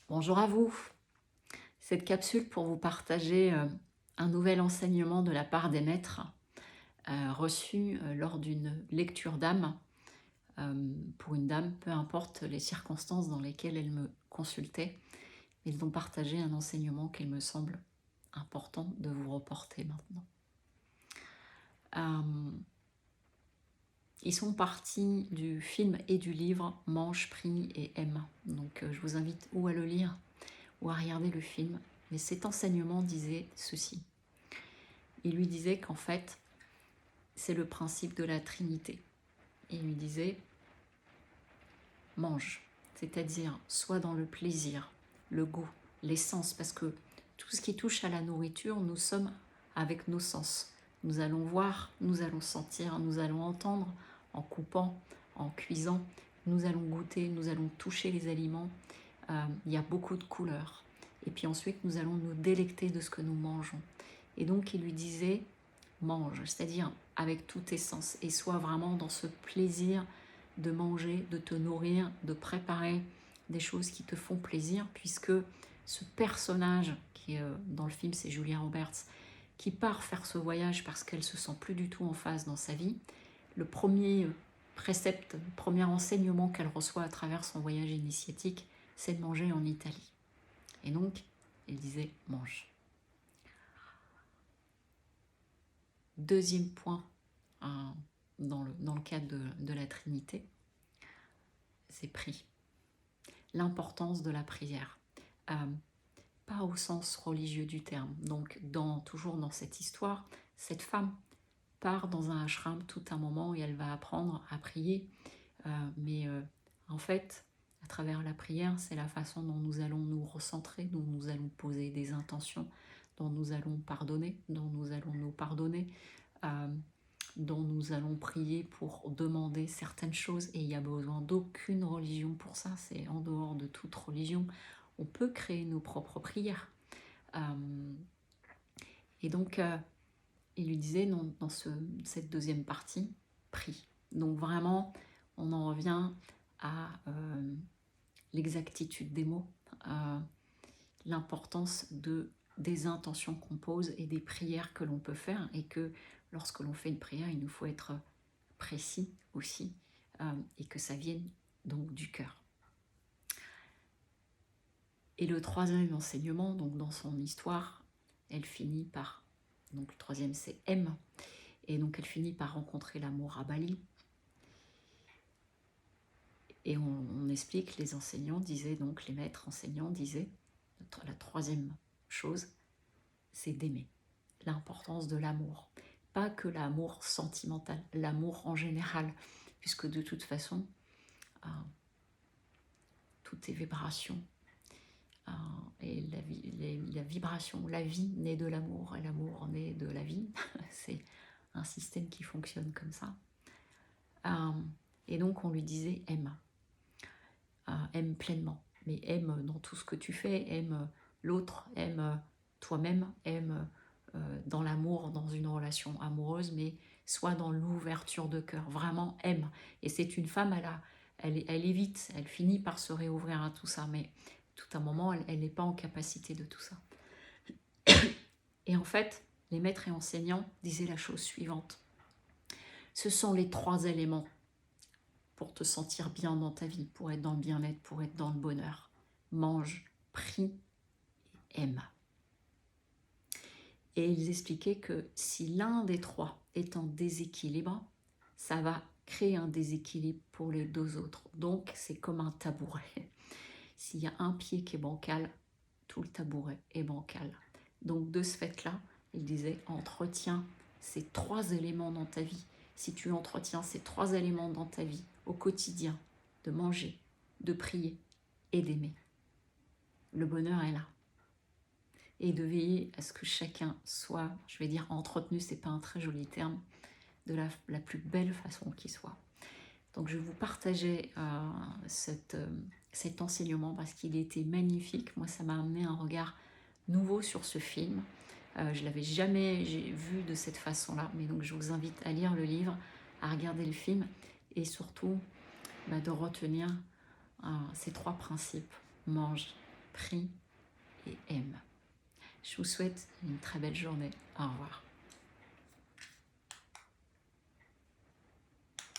Bonjour à vous. Cette capsule pour vous partager un nouvel enseignement de la part des maîtres reçu lors d'une lecture d'âme pour une dame, peu importe les circonstances dans lesquelles elle me consultait. Ils ont partagé un enseignement qu'il me semble important de vous reporter maintenant. Ils sont partis du film et du livre Mange, prie et aime. Donc je vous invite ou à le lire ou à regarder le film. Mais cet enseignement disait ceci. Il lui disait qu'en fait, c'est le principe de la Trinité. Il lui disait, mange, c'est-à-dire sois dans le plaisir, le goût, l'essence, parce que tout ce qui touche à la nourriture, nous sommes avec nos sens. Nous allons voir, nous allons sentir, nous allons entendre en coupant, en cuisant, nous allons goûter, nous allons toucher les aliments. Il y a beaucoup de couleurs. Et puis ensuite, nous allons nous délecter de ce que nous mangeons. Et donc, il lui disait, mange, c'est-à-dire avec toute essence, et sois vraiment dans ce plaisir de manger, de te nourrir, de préparer des choses qui te font plaisir, puisque ce personnage qui est dans le film, c'est Julia Roberts, qui part faire ce voyage parce qu'elle se sent plus du tout en phase dans sa vie. Le premier précepte, le premier enseignement qu'elle reçoit à travers son voyage initiatique, c'est de manger en Italie. Et donc, elle disait mange. Deuxième point dans le cadre de la Trinité, c'est prie. L'importance de la prière. Pas au sens religieux du terme. Donc, toujours dans cette histoire, cette femme part dans un ashram tout un moment et elle va apprendre à prier. Mais en fait, à travers la prière, c'est la façon dont nous allons nous recentrer, dont nous allons poser des intentions, dont nous allons pardonner, dont nous allons nous pardonner, dont nous allons prier pour demander certaines choses. Et il n'y a besoin d'aucune religion pour ça, c'est en dehors de toute religion. On peut créer nos propres prières. Et donc, il lui disait dans cette deuxième partie, prie. Donc vraiment, on en revient à l'exactitude des mots, l'importance des intentions qu'on pose et des prières que l'on peut faire, et que lorsque l'on fait une prière, il nous faut être précis aussi, et que ça vienne donc du cœur. Et le troisième enseignement, donc dans son histoire, elle finit par, donc le troisième c'est aime, et donc elle finit par rencontrer l'amour à Bali. Et on explique, les enseignants disaient, donc les maîtres enseignants disaient, la troisième chose, c'est d'aimer. L'importance de l'amour. Pas que l'amour sentimental, l'amour en général, puisque de toute façon, tout est vibration. Et la vibration, la vie naît de l'amour, et l'amour naît de la vie. C'est un système qui fonctionne comme ça. Et donc on lui disait aime. Aime pleinement, mais aime dans tout ce que tu fais, aime l'autre, aime toi-même, aime dans l'amour, dans une relation amoureuse, mais sois dans l'ouverture de cœur, vraiment aime. Et c'est une femme, elle évite, elle finit par se réouvrir à tout ça, mais tout un moment, elle n'est pas en capacité de tout ça. Et en fait, les maîtres et enseignants disaient la chose suivante. Ce sont les trois éléments pour te sentir bien dans ta vie, pour être dans le bien-être, pour être dans le bonheur. Mange, prie et aime. Et ils expliquaient que si l'un des trois est en déséquilibre, ça va créer un déséquilibre pour les deux autres. Donc, c'est comme un tabouret. S'il y a un pied qui est bancal, tout le tabouret est bancal. Donc, de ce fait-là, ils disaient, entretiens ces trois éléments dans ta vie. Si tu entretiens ces trois éléments dans ta vie au quotidien, de manger, de prier et d'aimer, le bonheur est là. Et de veiller à ce que chacun soit, je vais dire entretenu, c'est pas un très joli terme, de la plus belle façon qui soit. Donc je vais vous partager cet enseignement parce qu'il était magnifique. Moi, ça m'a amené un regard nouveau sur ce film. Je ne l'avais jamais vu de cette façon-là, mais donc je vous invite à lire le livre, à regarder le film et surtout de retenir ces trois principes. Mange, prie et aime. Je vous souhaite une très belle journée. Au revoir.